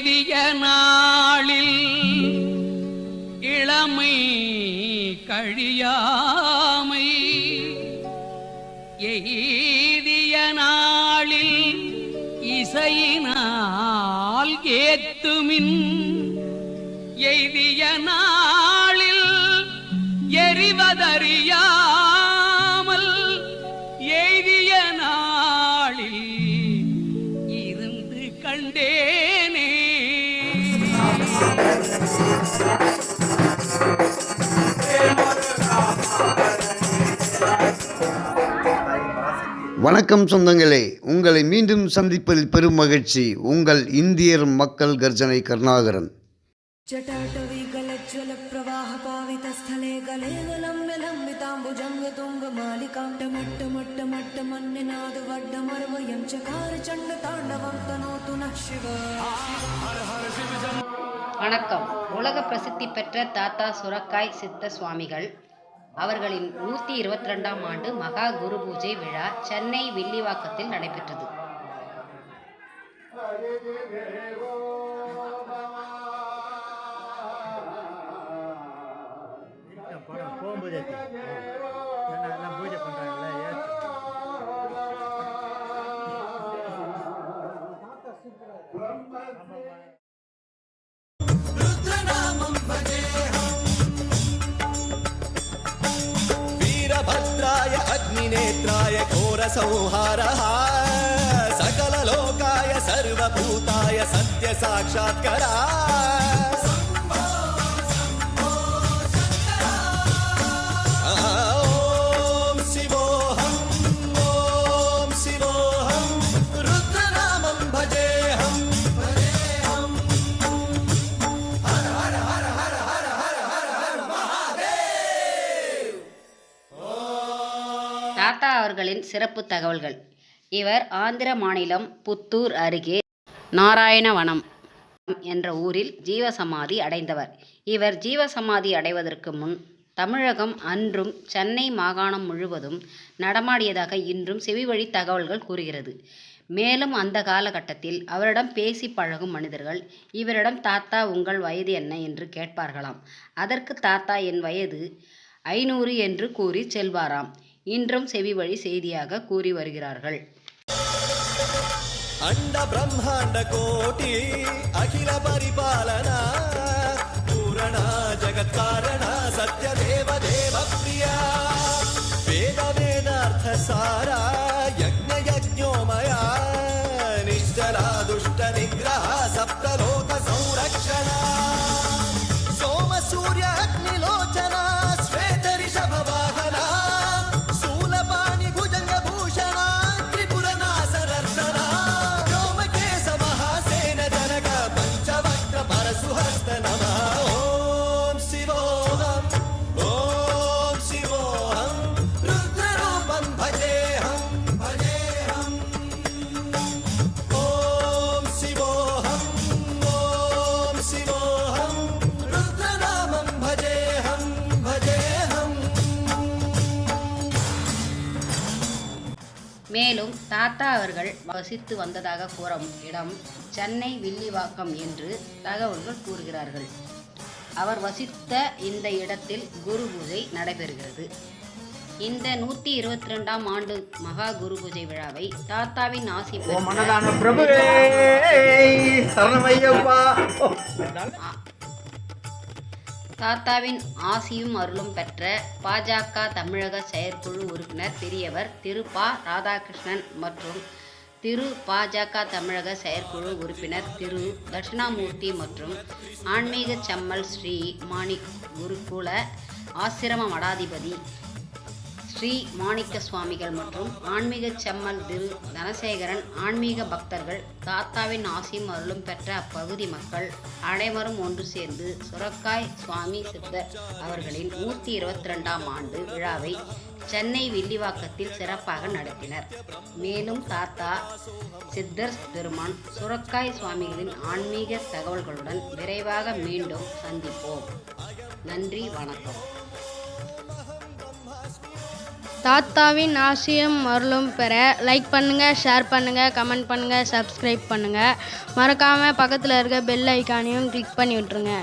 எய்திய நாளில் இளமை கழியாமை, எய்திய நாளில் இசையினால் ஏத்துமின், எய்திய நாளில் எறிவதறியாமல், எய்திய நாளில் இருந்து கண்டேனே. வணக்கம் சொந்தங்களே, உங்களை மீண்டும் சந்திப்பதில் பெரும் மகிழ்ச்சி. உங்கள் இந்தியர் மக்கள் கர்ஜனை கருணாகரன். जटाटवी गलज्ज्वल प्रवाह पावित स्थले गले लम्ब्य लम्बिताम्बुजंग तुंग मालिकां टमट्टमट्टमट्ट मन्निनाद वड्डमर्वयं चकार चण्ड ताण्डवं तनोतु नः शिव. வணக்கம். உலக பிரசித்தி பெற்ற தாத்தா சுரக்காய் சித்த சுவாமிகள் அவர்களின் 122ஆம் ஆண்டு மகா குரு பூஜை விழா சென்னை வில்லிவாக்கத்தில் நடைபெற்றது. वीरभद्राय अग्निनेत्राय घोरसंहारः सकललोकाय सर्वभूताय सत्यसाक्षात्करा. ॐ शिवोऽहं ॐ शिवोऽहं रुद्रनामं भजेऽहं भजेऽहं. हर हर हर हर हर हर हर हर महादेव. தாத்தா அவர்களின் சிறப்பு தகவல்கள். இவர் ஆந்திர மாநிலம் புத்தூர் அருகே நாராயணவனம் என்ற ஊரில் ஜீவசமாதி அடைந்தவர். இவர் ஜீவசமாதி அடைவதற்கு முன் தமிழகம் அன்றும் சென்னை மாகாணம் முழுவதும் நடமாடியதாக இன்றும் செவிவழி தகவல்கள் கூறுகிறது. மேலும் அந்த காலகட்டத்தில் அவரிடம் பேசி பழகும் மனிதர்கள் இவரிடம் தாத்தா உங்கள் வயது என்ன என்று கேட்பார்களாம். அதற்கு தாத்தா என் வயது 500 என்று கூறி செல்வாராம். இன்றும் செவிவழி செய்தியாக கூறி வருகிறார்கள். अंड ब्रह्मांड कोटि अखिल परिपालना पूरणा जगत् कारणा सत्य देव देव प्रिया वेद वेदार्थ सारा यज्ञ यज्ञोमया निश्चला दुष्ट निग्रह सप्तलोक संरक्षणा सोम सूर्य अग्निलोचना श्वेत ऋषभ वाहना शूलपाणि भुजंग भूषणा त्रिपुर नासरर्दना व्योमकेश महासेन जनक पंचवक्त्र परशुहस्त नमः. ओम शिवोऽहं ओम शिवोऽहं रुद्ररूपं भजेऽहं भजेऽहं. ओम शिवोऽहं रुद्रनामं भजेऽहं भजेऽहं. மேலும் தாத்தா அவர்கள் வசித்து வந்ததாக கூறும் இடம் சென்னை வில்லிவாக்கம் என்று தகவல்கள் கூறுகிறார்கள். அவர் வசித்த இந்த இடத்தில் குரு பூஜை நடைபெறுகிறது. இந்த 122ஆம் ஆண்டு மகா குரு பூஜை விழாவை தாத்தாவின் ஆசி தாத்தாவின் ஆசியும் அருளும் பெற்ற பாஜக தமிழக செயற்குழு உறுப்பினர் பெரியவர் திரு ப. ராதாகிருஷ்ணன் மற்றும் திரு பாஜக தமிழக செயற்குழு உறுப்பினர் திரு தட்சிணாமூர்த்தி மற்றும் ஆன்மீக செம்மல் ஸ்ரீ மாணிக் குருகுல ஆசிரம மடாதிபதி ஸ்ரீ மாணிக்க சுவாமிகள் மற்றும் ஆன்மீக செம்மல் திரு தனசேகரன் ஆன்மீக பக்தர்கள் தாத்தாவின் ஆசியும் அருளும் பெற்ற அப்பகுதி மக்கள் அனைவரும் ஒன்று சேர்ந்து சுரக்காய் சுவாமி சித்தர் அவர்களின் 122ஆம் ஆண்டு விழாவை சென்னை வில்லிவாக்கத்தில் சிறப்பாக நடத்தினர். மேலும் தாத்தா சித்தர் பெருமான் சுரக்காய் சுவாமிகளின் ஆன்மீக தகவல்களுடன் விரைவாக மீண்டும் சந்திப்போம். நன்றி, வணக்கம். தாத்தாவின் ஆசியும் அருளும் பெற லைக் பண்ணுங்கள், ஷேர் பண்ணுங்கள், கமெண்ட் பண்ணுங்கள், சப்ஸ்கிரைப் பண்ணுங்கள். மறக்காமல் பக்கத்தில் இருக்க பெல் ஐக்கானையும் கிளிக் பண்ணி விட்ருங்க.